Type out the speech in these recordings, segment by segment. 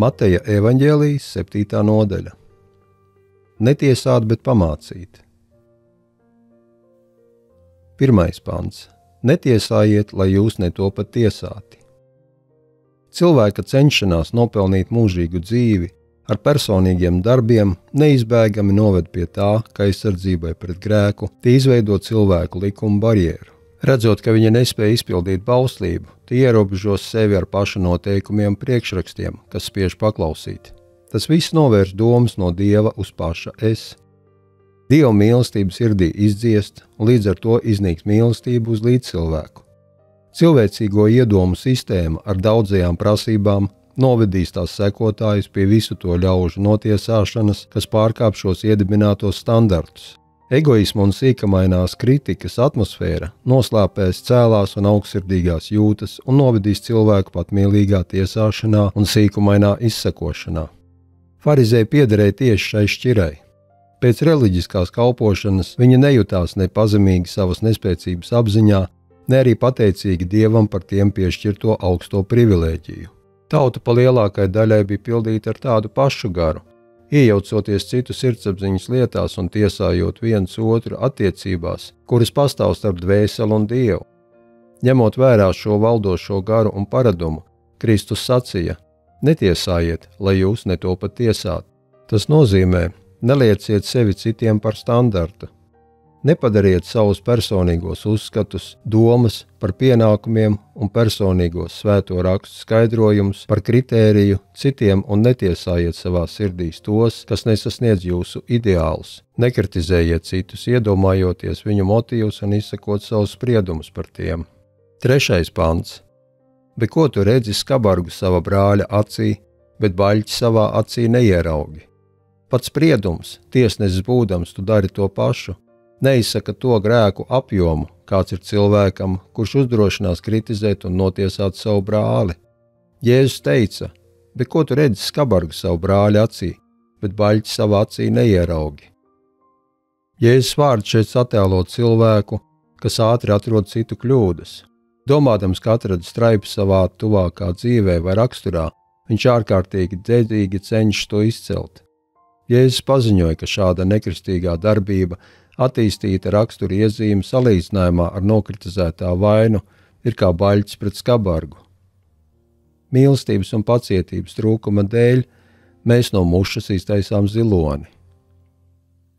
Mateja evaņģēlijas 7. nodaļa. Netiesāt, bet pamācīt. 1. pants. Netiesājiet, lai jūs netopat tiesāti. Cilvēka cenšanās nopelnīt mūžīgu dzīvi ar personīgiem darbiem neizbēgami noved pie tā, ka aizsardzībai pret grēku tie izveido cilvēku likumu barjeru. Redzot, ka viņa nespēja izpildīt bauslību, tie ierobežos sevi ar paša noteikumiem priekšrakstiem, kas spiež paklausīt. Tas viss novērš domas no Dieva uz paša es. Dieva mīlestība sirdī izdziest, un līdz ar to iznīks mīlestība uz līdzcilvēku. Cilvēcīgo iedomu sistēma ar daudzajām prasībām novedīs tās sekotājus pie visu to ļaužu notiesāšanas, kas pārkāp šos iedibinātos standartus. Egoisma un sīkamainās kritikas atmosfēra noslāpēs cēlās un augstsirdīgās jūtas un novedīs cilvēku patmīlīgā tiesāšanā un sīkumainā izsekošanā. Farizēji piederēja tieši šai šķirai. Pēc reliģiskās kalpošanas viņi nejutās ne pazemīgi savas nespēcības apziņā, ne arī pateicīgi Dievam par tiem piešķirto augsto privilēģiju. Tauta pa lielākai daļai bija pildīta ar tādu pašu garu, iejaucoties citu sirdsapziņas lietās un tiesājot viens otru attiecībās, kuras pastāv starp dvēseli un Dievu. Ņemot vērā šo valdošo garu un paradumu, Kristus sacīja: netiesājiet, lai jūs netopat tiesāt. Tas nozīmē, nelieciet sevi citiem par standartu. Nepadariet savus personīgos uzskatus, domas par pienākumiem un personīgos svēto rakstu skaidrojumus par kritēriju citiem un netiesājiet savā sirdīs tos, kas nesasniedz jūsu ideālus. Nekritizējiet citus, iedomājoties viņu motīvus un izsakot savus spriedumus par tiem. 3. pants. Bet ko tu redzi skabargu sava brāļa acī, bet baļķi savā acī neieraugi? Pat spriedums, tiesnesis būdams, tu dari to pašu. Neizsaka to grēku apjomu, kāds ir cilvēkam, kurš uzdrošinās kritizēt un notiesāt savu brāli. Jēzus teica: bet ko tu redzi skabargu savu brāļa acī, bet baļķi savā acī neieraugi? Jēzus vārds šeit attēlo cilvēku, kas ātri atrod citu kļūdas. Domādams, ka atrada straipu savā tuvākā dzīvē vai raksturā, viņš ārkārtīgi dedzīgi cenšas to izcelt. Jēzus paziņoja, ka šāda nekristīgā darbība attīstīta rakstura iezīme salīdzinājumā ar nokritizētā vainu ir kā baļķis pret skabargu. Mīlestības un pacietības trūkuma dēļ mēs no mušas iztaisām ziloni.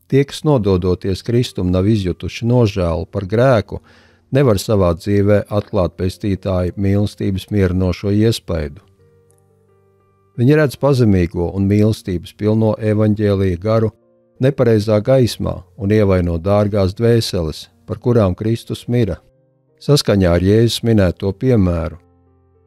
Tie, kas nododoties Kristum nav izjutuši nožēlu par grēku, nevar savā dzīvē atklāt pestītāju mīlestības mierinošo iespaidu. Viņi redz pazemīgo un mīlestības pilno evaņģēlija garu nepareizā gaismā un ievaino dārgās dvēseles, par kurām Kristus mira. Saskaņā ar Jēzus minēto piemēru,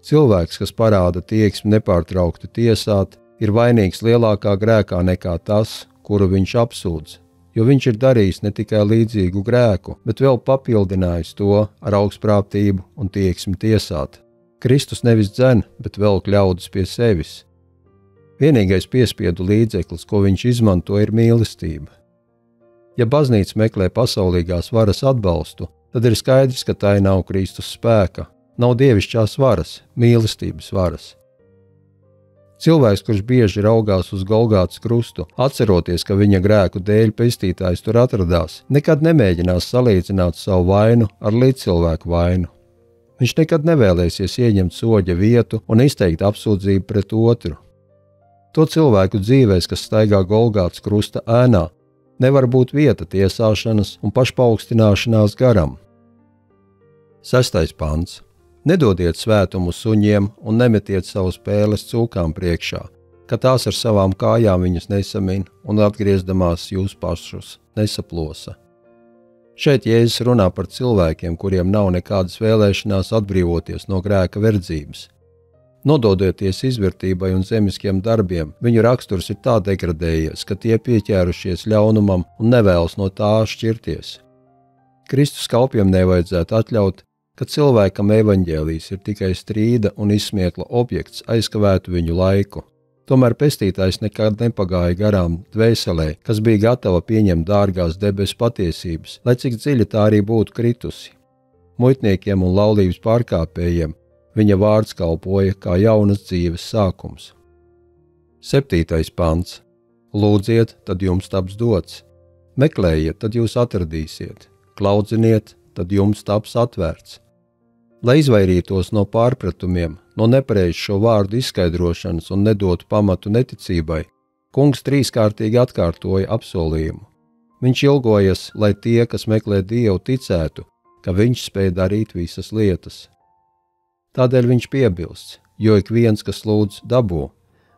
cilvēks, kas parāda tieksmi nepārtraukti tiesāt, ir vainīgs lielākā grēkā nekā tas, kuru viņš apsūdz, jo viņš ir darījis ne tikai līdzīgu grēku, bet vēl papildinājis to ar augstprātību un tieksmi tiesāt. Kristus nevis dzen, bet velk ļaudis pie sevis. Vienīgais piespiedu līdzeklis, ko viņš izmanto, ir mīlestība. Ja baznīca meklē pasaulīgās varas atbalstu, tad ir skaidrs, ka tai nav Kristus spēka, nav dievišķās varas, mīlestības varas. Cilvēks, kurš bieži raugās uz Golgātas krustu, atceroties, ka viņa grēku dēļ pestītājs tur atradās, nekad nemēģinās salīdzināt savu vainu ar līdzcilvēku vainu. Viņš nekad nevēlēsies ieņemt soļa vietu un izteikt apsūdzību pret otru. To cilvēku dzīvēs, kas staigā Golgātas krusta ēnā, nevar būt vieta tiesāšanas un pašpaukstināšanās garam. 6. pants. Nedodiet svētumu suņiem un nemetiet savus pēles cūkām priekšā, ka tās ar savām kājām viņas nesamin un atgriezdamās jūs pašus nesaplosa. Šeit Jēzus runā par cilvēkiem, kuriem nav nekādas vēlēšanās atbrīvoties no grēka verdzības. Nododoties izvērtībai un zemiskiem darbiem, viņu raksturs ir tā degradējies, ka tie pieķērušies ļaunumam un nevēlas no tā šķirties. Kristus kalpiem nevajadzētu atļaut, ka cilvēkam evaņģēlijs ir tikai strīda un izsmiekla objekts, aizkavētu viņu laiku. Tomēr pestītājs nekad nepagāja garām dvēselē, kas bija gatava pieņemt dārgās debesu patiesības, lai cik dziļi tā arī būtu kritusi. Muitniekiem un laulības pārkāpējiem viņa vārds kalpoja kā jaunas dzīves sākums. 7. pants. Lūdziet, tad jums taps dots. Meklējiet, tad jūs atradīsiet. Klaudziniet, tad jums taps atvērts. Lai izvairītos no pārpratumiem, no nepareizu šo vārdu izskaidrošanas un nedotu pamatu neticībai, Kungs trīskārtīgi atkārtoja apsolījumu. Viņš ilgojas, lai tie, kas meklē Dievu, ticētu, ka Viņš spēj darīt visas lietas. Tādēļ Viņš piebilst, jo ik viens, kas lūdz, dabū,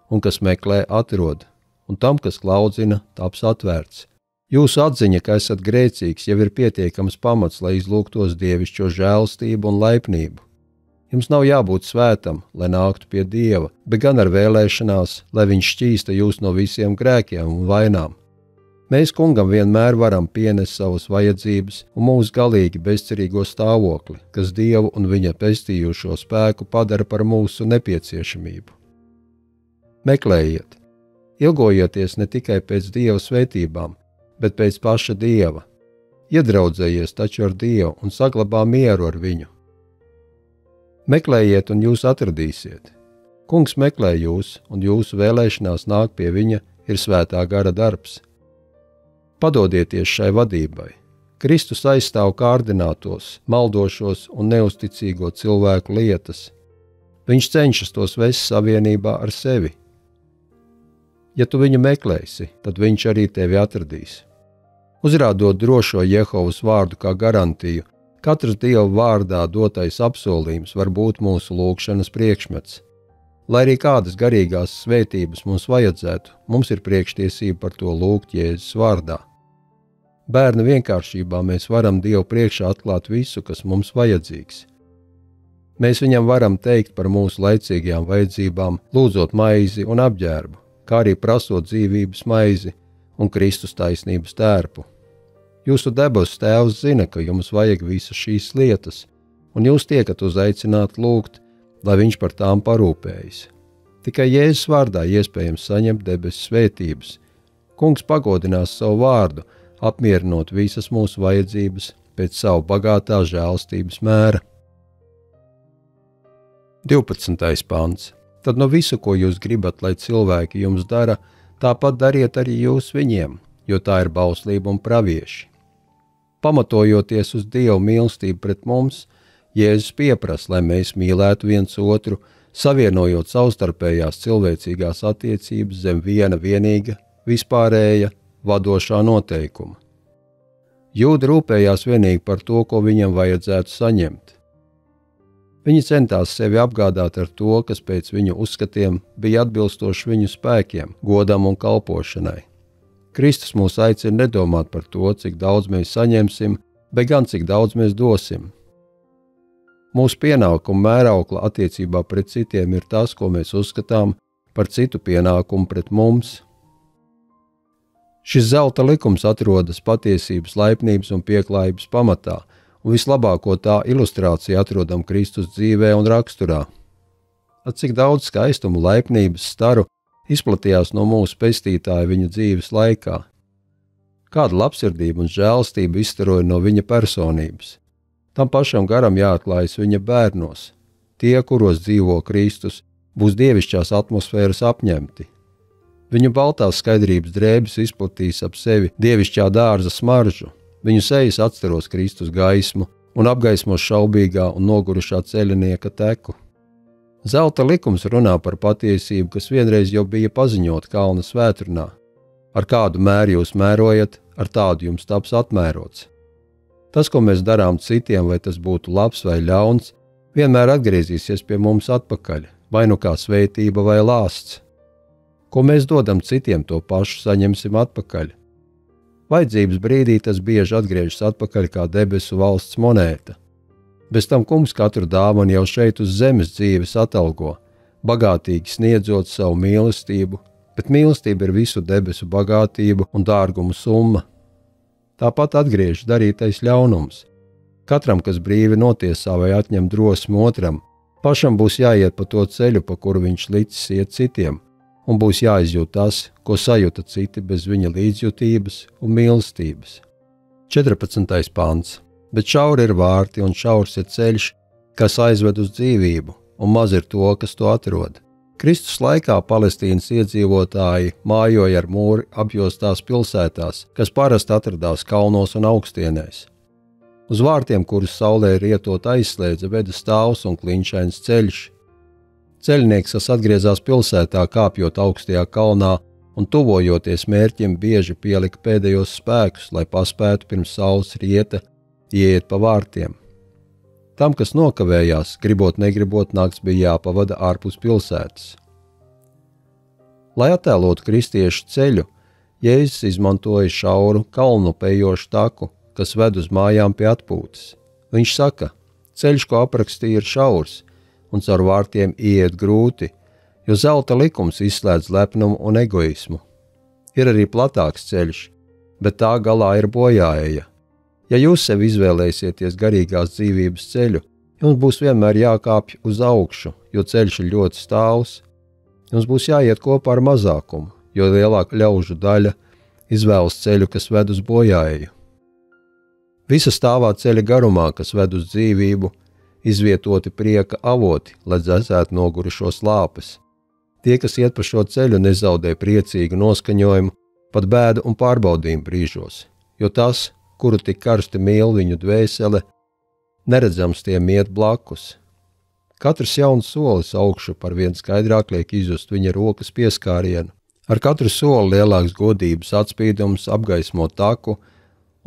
un kas meklē, atrod, un tam, kas klaudzina, taps atvērts. Jūsu atziņa, ka esat grēcīgs, jau ir pietiekams pamats, lai izlūgtos dievišķo žēlastību un laipnību. Jums nav jābūt svētam, lai nāktu pie Dieva, bet gan ar vēlēšanās, lai Viņš šķīsta jūs no visiem grēkiem un vainām. Mēs Kungam vienmēr varam pienest savas vajadzības un mūsu galīgi bezcerīgo stāvokli, kas Dievu un Viņa pestījušo spēku padara par mūsu nepieciešamību. Meklējiet, ilgojieties ne tikai pēc Dieva svētībām, bet pēc paša Dieva. Iedraudzējies taču ar Dievu un saglabā mieru ar Viņu. Meklējiet un jūs atradīsiet. Kungs meklē jūs, un jūsu vēlēšanās nāk pie Viņa ir svētā gara darbs. Padodieties šai vadībai. Kristus aizstāv kārdinātos, maldošos un neusticīgo cilvēku lietas. Viņš cenšas tos vest savienībā ar sevi. Ja tu Viņu meklēsi, tad Viņš arī tevi atradīs. Uzrādot drošo Jehovas vārdu kā garantiju, katrs Dieva vārdā dotais apsolījums var būt mūsu lūgšanas priekšmets. Lai arī kādas garīgās svētības mums vajadzētu, mums ir priekštiesība par to lūgt Jēzus vārdā. Bērna vienkāršībā mēs varam Dievu priekšā atklāt visu, kas mums vajadzīgs. Mēs Viņam varam teikt par mūsu laicīgajām vajadzībām, lūdzot maizi un apģērbu, kā arī prasot dzīvības maizi un Kristus taisnības tērpu. Jūsu debesu Tēvs zina, ka jums vajag visas šīs lietas, un jūs tiekat uzaicināti lūgt, lai Viņš par tām parūpējas. Tikai Jēzus vārdā iespējams saņemt debesu svētības. Kungs pagodinās savu vārdu, apmierinot visas mūsu vajadzības pēc savu bagātā žēlastības mēra. 12. pants. Tad no visu, ko jūs gribat, lai cilvēki jums dara, tāpat dariet arī jūs viņiem, jo tā ir bauslība un pravieši. Pamatojoties uz Dieva mīlestību pret mums, Jēzus pieprasa, lai mēs mīlētu viens otru, savienojot savstarpējās cilvēcīgās attiecības zem viena vienīga, vispārēja, vadošā noteikuma. Jūdi rūpējās vienīgi par to, ko viņam vajadzētu saņemt. Viņi centās sevi apgādāt ar to, kas pēc viņu uzskatiem bija atbilstoši viņu spēkiem, godam un kalpošanai. Kristus mūs aicina nedomāt par to, cik daudz mēs saņemsim, bet gan cik daudz mēs dosim. Mūsu pienākuma mēraukla attiecībā pret citiem ir tas, ko mēs uzskatām par citu pienākumu pret mums. Šis zelta likums atrodas patiesības, laipnības un pieklājības pamatā, un vislabāko tā ilustrāciju atrodam Kristus dzīvē un raksturā. At cik daudz skaistumu, laipnības, staru izplatījās no mūsu pestītāja viņa dzīves laikā. Kāda labsirdība un žēlastība izstaroja no viņa personības. Tam pašam garam jāatklājas viņa bērnos. Tie, kuros dzīvo Kristus, būs dievišķās atmosfēras apņemti. Viņu baltās skaidrības drēbes izplatīs ap sevi dievišķā dārza smaržu. Viņu sejas atstaros Kristus gaismu un apgaismos šaubīgā un nogurušā ceļinieka teku. Zelta likums runā par patiesību, kas vienreiz jau bija paziņota kalna svētrunā. Ar kādu mēru jūs mērojat, ar tādu jums taps atmērots. Tas, ko mēs darām citiem, vai tas būtu labs vai ļauns, vienmēr atgriezīsies pie mums atpakaļ, vai nu kā svētība vai lāsts. Ko mēs dodam citiem, to pašu saņemsim atpakaļ. Vajadzības brīdī tas bieži atgriežas atpakaļ kā debesu valsts monēta. Bez tam Kungs katru dāvanu jau šeit uz zemes dzīves atalgo, bagātīgi sniedzot savu mīlestību, bet mīlestība ir visu debesu bagātību un dārgumu summa. Tāpat atgriežas darītais ļaunums. Katram, kas brīvi notiesā vai atņem drosmi otram, pašam būs jāiet pa to ceļu, pa kuru viņš licis iet citiem, un būs jāizjūt tas, ko sajuta citi bez viņa līdzjūtības un mīlestības. 14. pants. Bet šauri ir vārti un šaurs ir ceļš, kas aizved uz dzīvību, un maz ir to, kas to atrod. Kristus laikā Palestīnas iedzīvotāji mājoja ar mūri apjostās pilsētās, kas parasti atradās kalnos un augstienēs. Uz vārtiem, kurus saulē rietot aizslēdza, veda stāvs un kliņšains ceļš. Ceļnieks, kas atgriezās pilsētā, kāpjot augstajā kalnā un tuvojoties mērķim, bieži pielika pēdējos spēkus, lai paspētu pirms saules rieta ieiet pa vārtiem. Tam, kas nokavējās, gribot negribot, nakts bija jāpavada ārpus pilsētas. Lai attēlotu kristiešu ceļu, Jēzus izmantoja šauru kalnu pejošu taku, kas ved uz mājām pie atpūtas. Viņš saka, ceļš, ko aprakstīja, ir šaurs, un caur vārtiem ieiet grūti, jo zelta likums izslēdz lepnumu un egoismu. Ir arī platāks ceļš, bet tā galā ir bojāeja. Ja jūs sev izvēlēsieties garīgās dzīvības ceļu, jums būs vienmēr jākāpj uz augšu, jo ceļš ir ļoti stāvs. Jums būs jāiet kopā ar mazākumu, jo lielāka ļaužu daļa izvēlas ceļu, kas ved uz bojāeju. Visa stāvā ceļa garumā, kas ved uz dzīvību, izvietoti prieka avoti, lai dzēsētu nogurušos lāpes. Tie, kas iet pa šo ceļu, nezaudē priecīgu noskaņojumu, pat bēdu un pārbaudījumu brīžos, jo tas, kuru tik karsti mīl viņu dvēsele, neredzams tiem iet blakus. Katrs jauns solis augšu par vien skaidrāk liek izjust viņa rokas pieskārienu. Ar katru soli lielāks godības atspīdums apgaismo taku,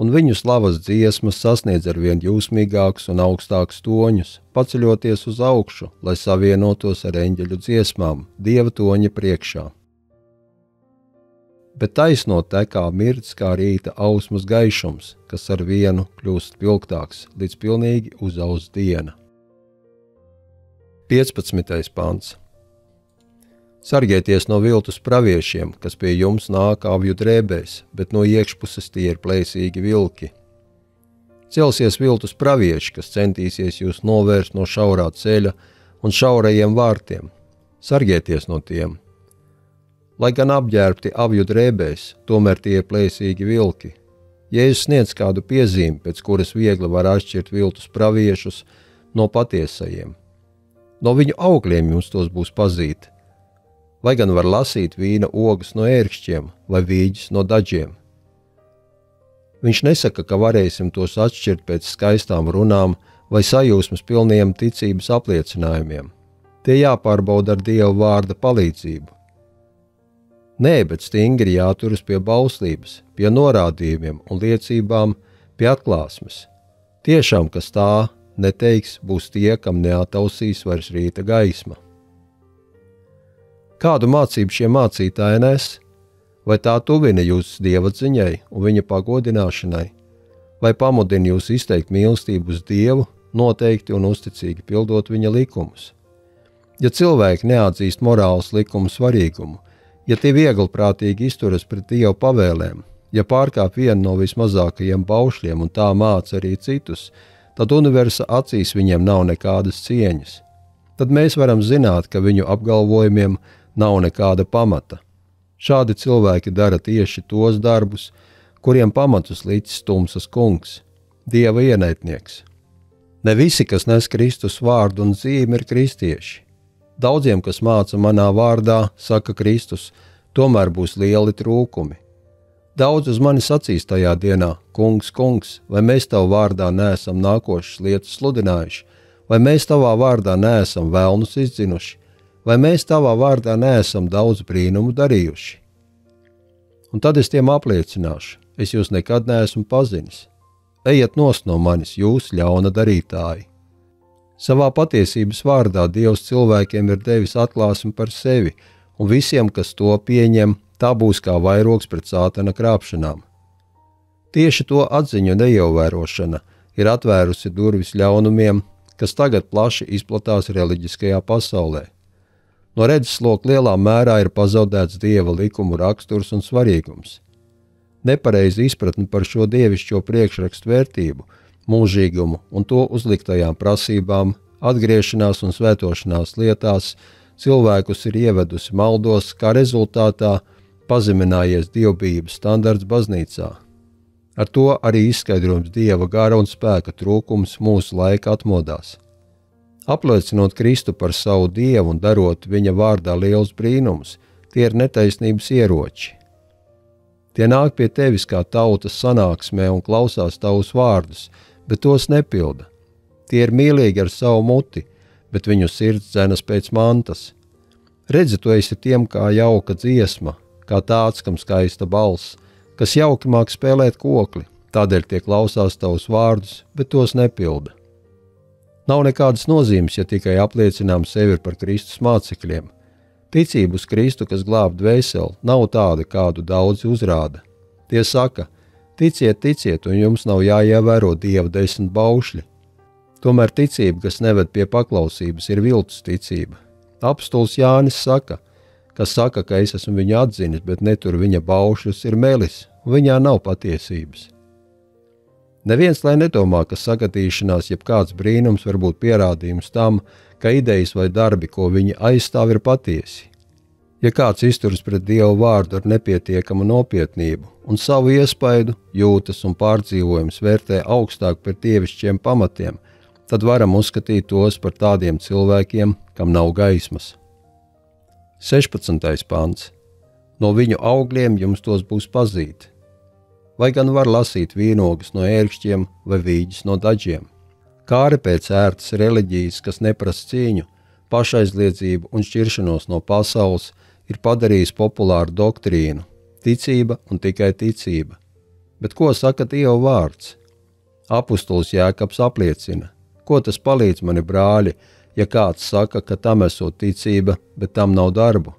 un viņu slavas dziesmas sasniedz ar vien jūsmīgākus un augstākus toņus, paceļoties uz augšu, lai savienotos ar eņģeļu dziesmām, Dieva toņa priekšā. Bet taisno tekā mirdz kā rīta ausmas gaišums, kas ar vienu kļūst pilgtāks, līdz pilnīgi uzauz diena. 15. pants. Sargieties no viltus praviešiem, kas pie jums nāk avju drēbēs, bet no iekšpuses tie ir plēsīgi vilki. Celsies viltus pravieši, kas centīsies jūs novērst no šaurā ceļa un šaurajiem vārtiem. Sargieties no tiem. Lai gan apģērbti avju drēbēs, tomēr tie ir plēsīgi vilki. Jēzus sniedz kādu piezīmi, pēc kuras viegli var atšķirt viltus praviešus no patiesajiem. No viņu augļiem jums tos būs pazīt. Vai gan var lasīt vīna ogas no ērkšķiem vai vīģis no daģiem. Viņš nesaka, ka varēsim tos atšķirt pēc skaistām runām vai sajūsmas pilniem ticības apliecinājumiem. Tie jāpārbauda ar Dieva vārda palīdzību. Nē, bet stingri jāturas pie bauslības, pie norādījumiem un liecībām, pie atklāsmes. Tiešām, kas tā neteiks, būs tie, kam neatausīs vairs rīta gaisma. Kādu mācību šie mācītāji nes? Vai tā tuvina jūs Dieva ziņai un viņa pagodināšanai? Vai pamudina jūs izteikt mīlestību uz Dievu, noteikti un uzticīgi pildot viņa likumus? Ja cilvēki neatzīst morāles likumu svarīgumu, ja tie vieglprātīgi izturas pret Dieva pavēlēm, ja pārkāp vienu no vismazākajiem baušļiem un tā māca arī citus, tad universa acīs viņiem nav nekādas cieņas. Tad mēs varam zināt, ka viņu apgalvojumiem nav nekāda pamata. Šādi cilvēki dara tieši tos darbus, kuriem pamatus licis tumsas kungs, Dieva ienaidnieks. Ne visi, kas nes Kristus vārdu un zīmi, ir kristieši. Daudziem, kas māca manā vārdā, saka Kristus, tomēr būs lieli trūkumi. Daudz uz mani sacīs tajā dienā, kungs, kungs, vai mēs tavu vārdā neesam nākošas lietas sludinājuši, vai mēs tavā vārdā neesam velnus izdzinuši, vai mēs tavā vārdā neesam daudz brīnumu darījuši. Un tad es tiem apliecināšu, es jūs nekad neesmu pazinis. Ejiet nost no manis, jūs ļauna darītāji. Savā patiesības vārdā Dievs cilvēkiem ir devis atklāsmi par sevi, un visiem, kas to pieņem, tā būs kā vairogs pret sātana krāpšanām. Tieši to atziņu neievērošana ir atvērusi durvis ļaunumiem, kas tagad plaši izplatās reliģiskajā pasaulē. No redzesloka lielā mērā ir pazaudēts Dieva likumu raksturs un svarīgums. Nepareizi izpratni par šo dievišķo priekšrakstu vērtību, mūžīgumu un to uzliktajām prasībām, atgriešanās un svētošanās lietās cilvēkus ir ievedusi maldos, kā rezultātā pazeminājies dievbijības standarts baznīcā. Ar to arī izskaidrojums Dieva gara un spēka trūkums mūsu laika atmodās. Apliecinot Kristu par savu Dievu un darot viņa vārdā lielus brīnumus, tie ir netaisnības ieroči. Tie nāk pie tevis kā tautas sanāksmē un klausās tavus vārdus, bet tos nepilda. Tie ir mīlīgi ar savu muti, bet viņu sirds dzenas pēc mantas. Redzi, tu esi tiem kā jauka dziesma, kā tāds, kam skaista balss, kas jauki māk spēlēt kokli, tādēļ tie klausās tavus vārdus, bet tos nepilda. Nav nekādas nozīmes, ja tikai apliecinām sevi par Kristus mācekļiem. Ticība uz Kristu, kas glāb dvēseli, nav tāda, kādu daudzi uzrāda. Tie saka, ticiet, ticiet, un jums nav jāievēro Dieva 10 baušļi. Tomēr ticība, kas neved pie paklausības, ir viltus ticība. Apostols Jānis saka, kas saka, ka es esmu viņu atzinis, bet netur viņa baušļus, ir melis, un viņā nav patiesības. Neviens lai nedomā, ka sagadīšanās jeb kāds brīnums var būt pierādījums tam, ka idejas vai darbi, ko viņi aizstāv, ir patiesi. Ja kāds izturas pret Dievu vārdu ar nepietiekamu nopietnību un savu iespaidu, jūtas un pārdzīvojums vērtē augstāk par dievišķiem pamatiem, tad varam uzskatīt tos par tādiem cilvēkiem, kam nav gaismas. 16. pants. No viņu augļiem jums tos būs pazīt. Vai gan var lasīt vīnogus no ērkšķiem vai vīģis no daģiem. Kāre pēc ērtas reliģijas, kas neprasa cīņu, pašaizliedzību un šķiršanos no pasaules, ir padarījis populāru doktrīnu – ticība un tikai ticība. Bet ko saka Dieva vārds? Apostols Jēkabs apliecina, ko tas palīdz mani brāļi, ja kāds saka, ka tam esot ticība, bet tam nav darbu.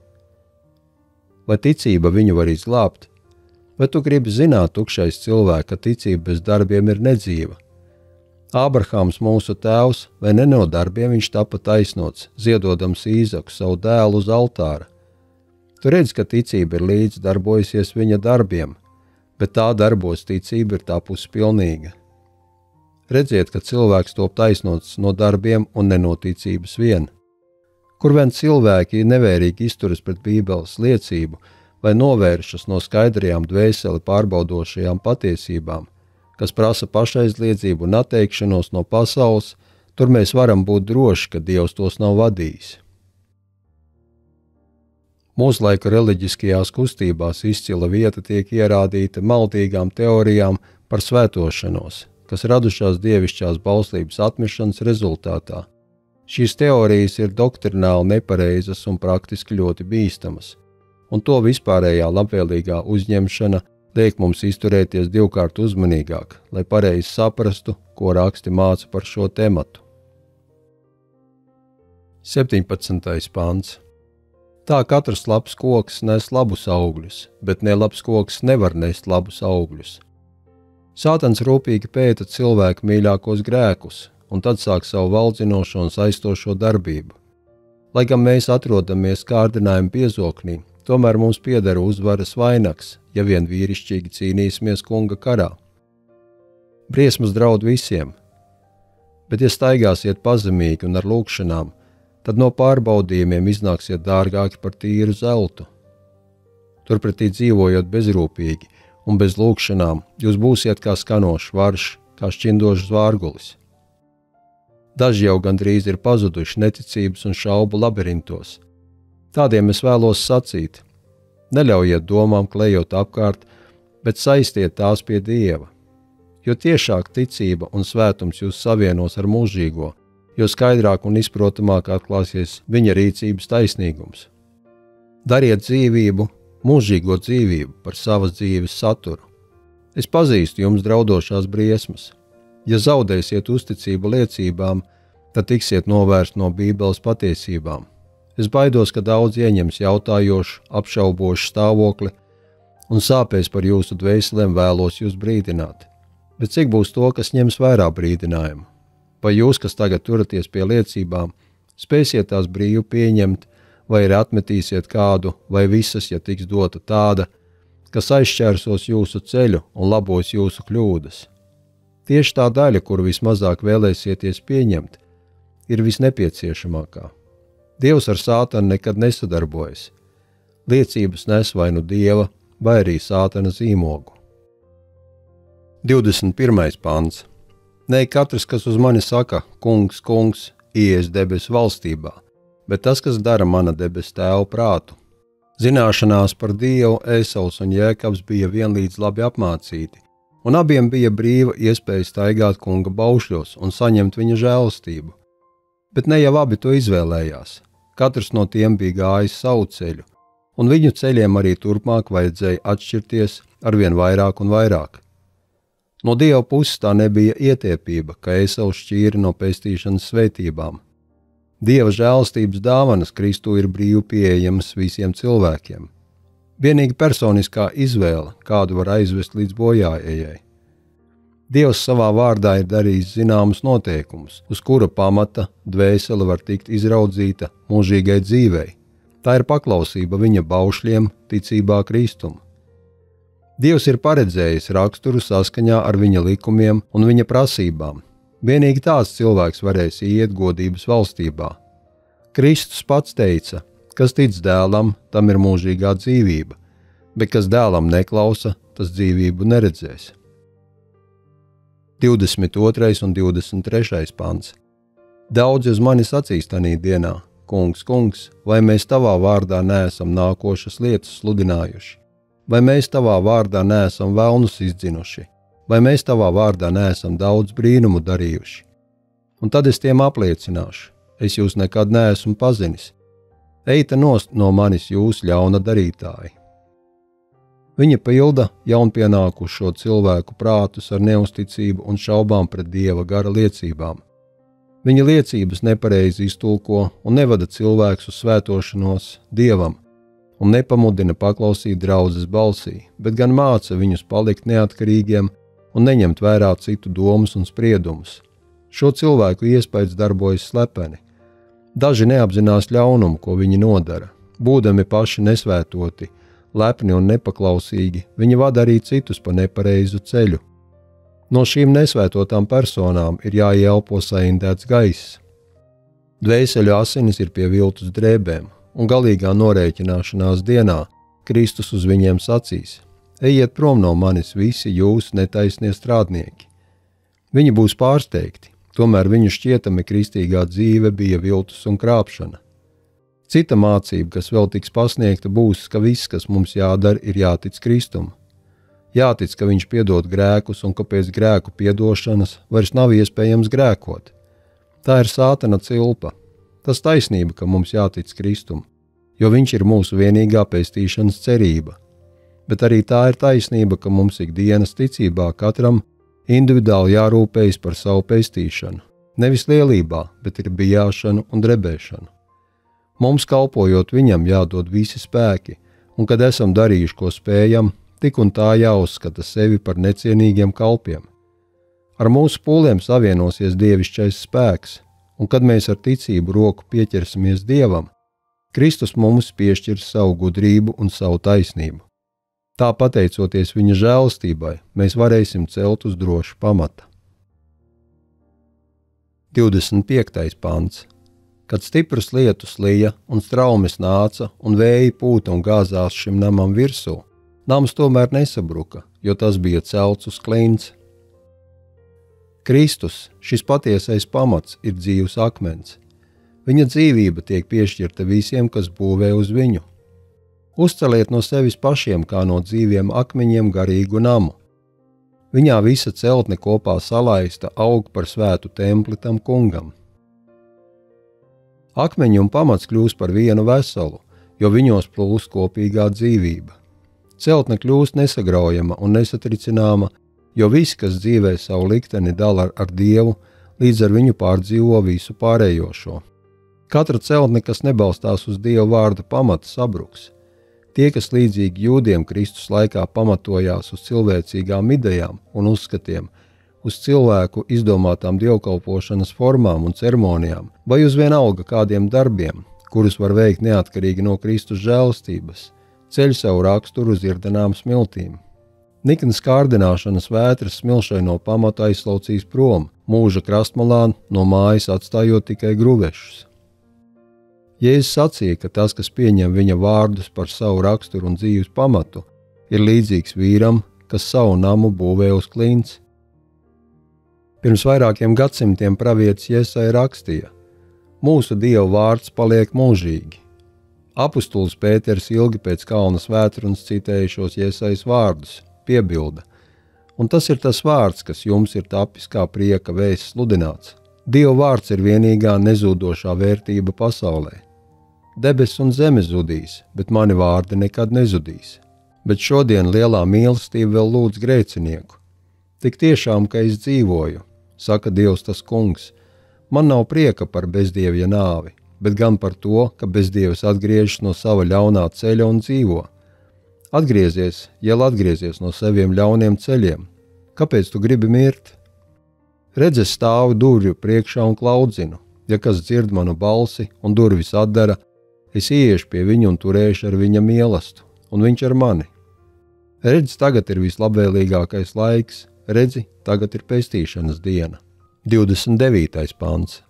Vai ticība viņu var izglābt? Vai tu gribi zināt, tukšais cilvēks, ka ticība bez darbiem ir nedzīva? Ābrahāms mūsu tēvs, vai ne no darbiem viņš tapa taisnots, ziedodams Īzaku savu dēlu uz altāra? Tu redz, ka ticība ir līdz darbojusies viņa darbiem, bet tā darbos ticība ir tapusi pilnīga. Redziet, ka cilvēks top taisnots no darbiem un ne no ticības vien. Kur vien cilvēki nevērīgi izturas pret Bībeles liecību, vai novēršas no skaidrajām dvēseli pārbaudošajām patiesībām, kas prasa pašaizliedzību un atteikšanos no pasaules, tur mēs varam būt droši, ka Dievs tos nav vadījis. Mūslaiku reliģiskajās kustībās izcila vieta tiek ierādīta maldīgām teorijām par svētošanos, kas radušās dievišķās bauslības atmešanas rezultātā. Šīs teorijas ir doktrināli nepareizas un praktiski ļoti bīstamas, un to vispārējā labvēlīgā uzņemšana liek mums izturēties divkārt uzmanīgāk, lai pareizi saprastu, ko raksti māca par šo tematu. 17. pants. Tā katrs labs koks nes labus augļus, bet nelabs koks nevar nest labus augļus. Sātans rūpīgi pēta cilvēku mīļākos grēkus, un tad sāk savu valdzinošo un saistošo darbību. Lai gan mēs atrodamies kārdinājuma piezoknī, tomēr mums pieder uzvaras vainags, ja vien vīrišķīgi cīnīsimies kunga karā. Briesmas draud visiem, bet ja staigāsiet pazemīgi un ar lūgšanām, tad no pārbaudījumiem iznāksiet dārgāki par tīru zeltu. Turpretī dzīvojot bezrūpīgi un bez lūgšanām, jūs būsiet kā skanošs varš, kā šķindošs vārgulis. Daži jau gandrīz ir pazuduši neticības un šaubu labirintos. Tādiem es vēlos sacīt, neļaujiet domām klejot apkārt, bet saistiet tās pie Dieva, jo tiešāk ticība un svētums jūs savienos ar mūžīgo, jo skaidrāk un izprotamāk atklāsies viņa rīcības taisnīgums. Dariet dzīvību, mūžīgo dzīvību par savas dzīves saturu. Es pazīstu jums draudošās briesmas. Ja zaudēsiet uzticību liecībām, tad tiksiet novērst no Bībeles patiesībām. Es baidos, ka daudz ieņems jautājošu, apšaubošu stāvokli un sāpēs par jūsu dvēselēm vēlos jūs brīdināt. Bet cik būs to, kas ņems vērā brīdinājumu? Vai jūs, kas tagad turaties pie liecībām, spēsiet tās brīvi pieņemt, vai arī atmetīsiet kādu vai visas, ja tiks dota tāda, kas aizšķērsos jūsu ceļu un labos jūsu kļūdas? Tieši tā daļa, kuru vismazāk vēlēsieties pieņemt, ir visnepieciešamākā. Dievs ar Sātanu nekad nesadarbojas. Liecības nes vai nu Dieva, vai arī Sātana zīmogu. 21. pants. Ne katrs, kas uz mani saka, kungs, kungs, ies debesu valstībā, bet tas, kas dara mana debesu tēva prātu. Zināšanās par Dievu Ēsavs un Jēkabs bija vienlīdz labi apmācīti, un abiem bija brīva iespēja staigāt kunga baušļos un saņemt viņa žēlastību. Bet ne jau abi to izvēlējās. Katrs no tiem bija gājis savu ceļu, un viņu ceļiem arī turpmāk vajadzēja atšķirties arvien vairāk un vairāk. No Dieva puses tā nebija ietiepība, ka Ēsavs šķīra no pestīšanas svētībām. Dieva žēlastības dāvanas Kristū ir brīvi pieejamas visiem cilvēkiem. Vienīgi personiskā izvēle, kādu var aizvest līdz bojājai. Dievs savā vārdā ir darījis zināmus noteikumus, uz kura pamata dvēsele var tikt izraudzīta mūžīgai dzīvei. Tā ir paklausība viņa baušļiem, ticībā Kristum. Dievs ir paredzējis raksturu saskaņā ar viņa likumiem un viņa prasībām. Vienīgi tāds cilvēks varēs iet godības valstībā. Kristus pats teica, kas tic dēlam, tam ir mūžīgā dzīvība, bet kas dēlam neklausa, tas dzīvību neredzēs. 22. un 23. pants. Daudzi uz mani sacīs tanī dienā: Kungs, kungs, vai mēs tavā vārdā neesam nākošas lietas sludinājuši? Vai mēs tavā vārdā neesam velnus izdzinuši? Vai mēs tavā vārdā neesam daudz brīnumu darījuši? Un tad es tiem apliecināšu: es jūs nekad neesmu pazinis. Eita nost no manis jūs ļauna darītāji. Viņa pilda jaunpienākušo cilvēku prātus ar neusticību un šaubām pret Dieva gara liecībām. Viņa liecības nepareizi iztulko un nevada cilvēkus uz svētošanos Dievam, un nepamudina paklausīt draudzes balsī, bet gan māca viņus palikt neatkarīgiem un neņemt vērā citu domas un spriedumus. Šo cilvēku iespējas darbojas slepeni. Daži neapzinās ļaunumu, ko viņi nodara. Būdami paši nesvētoti, lepni un nepaklausīgi, viņi vada arī citus pa nepareizu ceļu. No šīm nesvētotām personām ir jāieelpo saindēts gaiss. Dvēseļu asinis ir pie viltus drēbēm, un galīgā norēķināšanās dienā Kristus uz viņiem sacīs: Ejiet prom no manis visi jūs netaisnie strādnieki. Viņi būs pārsteigti, tomēr viņu šķietami kristīgā dzīve bija viltus un krāpšana. Cita mācība, kas vēl tiks pasniegta, būs, ka viss, kas mums jādara, ir jātic Kristum. Jātic, ka viņš piedod grēkus un ka pēc grēku piedošanas vairs nav iespējams grēkot. Tā ir sātana cilpa. Tas taisnība, ka mums jātic Kristum, jo viņš ir mūsu vienīgā pestīšanas cerība. Bet arī tā ir taisnība, ka mums ikdienas ticībā katram individuāli jārūpējas par savu pestīšanu. Nevis lielībā, bet ir bijāšanu un drebēšanu. Mums, kalpojot viņam, jādod visi spēki, un kad esam darījuši, ko spējam, tik un tā jāuzskata sevi par necienīgiem kalpiem. Ar mūsu pūliem savienosies dievišķais spēks, un kad mēs ar ticību roku pieķersimies Dievam, Kristus mums piešķirs savu gudrību un savu taisnību. Tā pateicoties viņa žēlastībai, mēs varēsim celt uz drošu pamata. 25. pants. Kad stiprs lietus lija un straumes nāca un vēji pūta un gāzās šim namam virsū, nams tomēr nesabruka, jo tas bija celts uz klints. Kristus, šis patiesais pamats, ir dzīvs akmens. Viņa dzīvība tiek piešķirta visiem, kas būvē uz viņu. Uzceliet no sevis pašiem kā no dzīviem akmeņiem garīgu namu. Viņā visa celtne kopā salaista aug par svētu templi tam kungam. Akmeņi un pamats kļūst par vienu veselu, jo viņos plūst kopīgā dzīvība. Celtne kļūst nesagraujama un nesatricināma, jo visi, kas dzīvē savu likteni dala ar Dievu, līdz ar viņu pārdzīvo visu pārējošo. Katra celtne, kas nebalstās uz Dieva vārda pamata, sabruks. Tie, kas līdzīgi jūdiem Kristus laikā pamatojās uz cilvēcīgām idejām un uzskatiem, uz cilvēku izdomātām dievkalpošanas formām un ceremonijām, vai uz vienalga kādiem darbiem, kurus var veikt neatkarīgi no Kristus žēlastības, ceļ savu raksturu uz irdenām smiltīm. Niknas kārdināšanas vētras smilšaino pamatu aizslaucīs prom, mūža krastmalā no mājas atstājot tikai gruvešus. Jēzus sacīja, ka tas, kas pieņem viņa vārdus par savu raksturu un dzīves pamatu, ir līdzīgs vīram, kas savu namu būvē uz klints. Pirms vairākiem gadsimtiem pravietis Jesaja rakstīja: Mūsu Dieva vārds paliek mūžīgi. Apustulis Pēters ilgi pēc kalna svētrunas citēja šos Iesajas vārdus, piebilda: un tas ir tas vārds, kas jums ir tapis kā prieka vēsts sludināts. Dieva vārds ir vienīgā nezūdošā vērtība pasaulē. Debes un zeme zudīs, bet mani vārdi nekad nezudīs. Bet šodien lielā mīlestība vēl lūdz grēcinieku. Tik tiešām, ka es dzīvoju, saka Dievs tas kungs, man nav prieka par bezdievja nāvi, bet gan par to, ka bezdievs atgriežas no sava ļaunā ceļa un dzīvo. Atgriezies, jēl atgriezies no saviem ļauniem ceļiem. Kāpēc tu gribi mirt? Redz, es stāvu durvju priekšā un klaudzinu. Ja kas dzird manu balsi un durvis atdara, es ieiešu pie viņa un turēšu ar viņa mīlestību, un viņš ar mani. Redz, tagad ir vislabvēlīgākais laiks, redzi, tagad ir pestīšanas diena. 29. pants.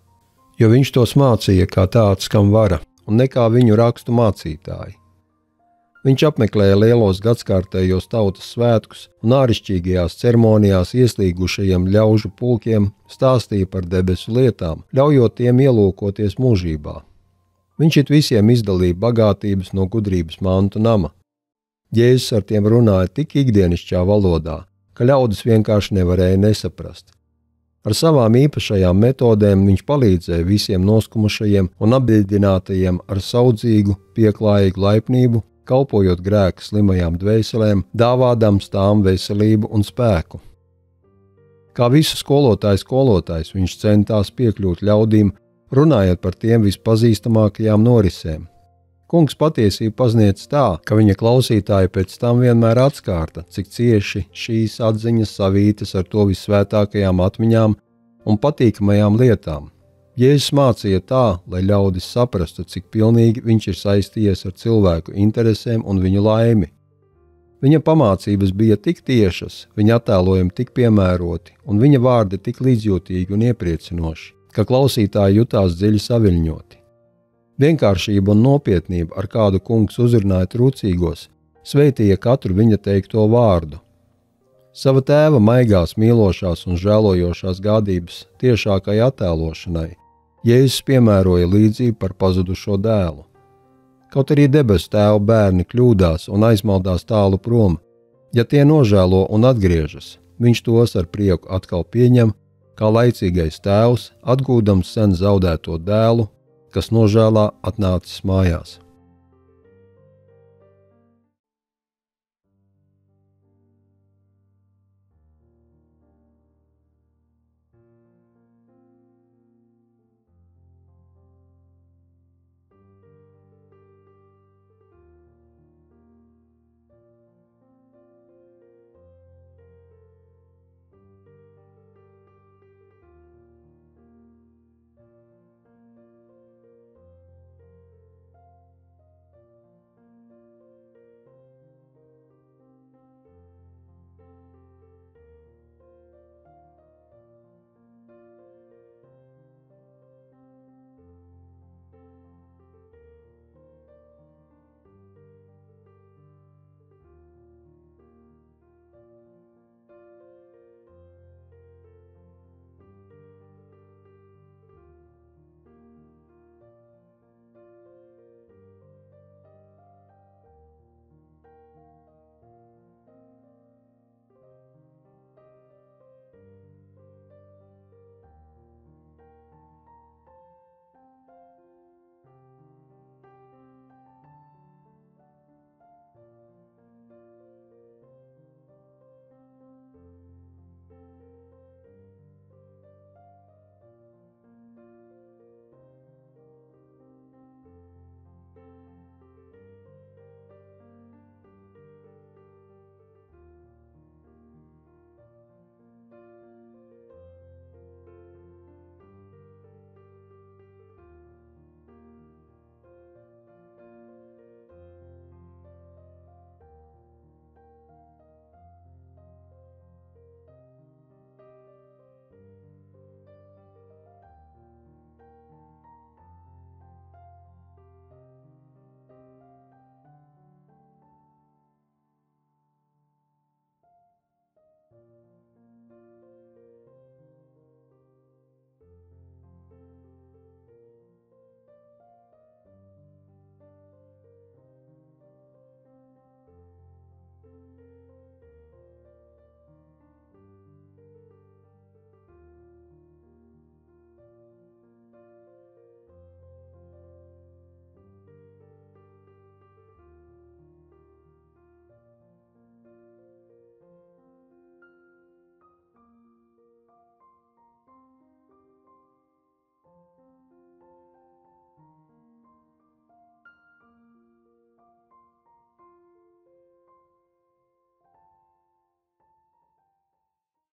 Jo viņš tos mācīja kā tāds, kam vara, un ne kā viņu rakstu mācītāji. Viņš apmeklēja lielos gadskārtējos tautas svētkus un āršķirīgajās ceremonijās ieslīgušajiem ļaužu pulkiem stāstīja par debesu lietām, ļaujot tiem ielūkoties mūžībā. Viņš it visiem izdalīja bagātības no gudrības mantu nama. Jēzus ar tiem runāja tik ikdienišķā valodā, ka ļaudis vienkārši nevarēja nesaprast. Ar savām īpašajām metodēm viņš palīdzēja visiem noskumušajiem un apbēdinātajiem ar saudzīgu, pieklājīgu laipnību, kalpojot grēku slimajām dvēselēm, dāvādams tām veselību un spēku. Kā visu skolotājs viņš centās piekļūt ļaudīm, runājot par tiem vispazīstamākajām norisēm. Kungs patiesību pazniedz tā, ka viņa klausītāji pēc tam vienmēr atskārta, cik cieši šīs atziņas savītas ar to vissvētākajām atmiņām un patīkamajām lietām. Jēzus mācīja tā, lai ļaudis saprastu, cik pilnīgi viņš ir saistījies ar cilvēku interesēm un viņu laimi. Viņa pamācības bija tik tiešas, viņa attēlojumi tik piemēroti un viņa vārdi tik līdzjūtīgi un iepriecinoši, ka klausītāji jutās dziļi saviļņoti. Vienkāršība un nopietnība, ar kādu kungs uzrunāja trūcīgos, sveitīja katru viņa teikto vārdu. Sava tēva maigās, mīlošās un žēlojošās gādības tiešākai attēlošanai Jēzus piemēroja līdzību par pazudušo dēlu. Kaut arī debesu tēva bērni kļūdās un aizmaldās tālu prom, ja tie nožēlo un atgriežas, viņš tos ar prieku atkal pieņem, kā laicīgais tēvs, atgūdams sen zaudēto dēlu, kas nožēlā atnācis mājās.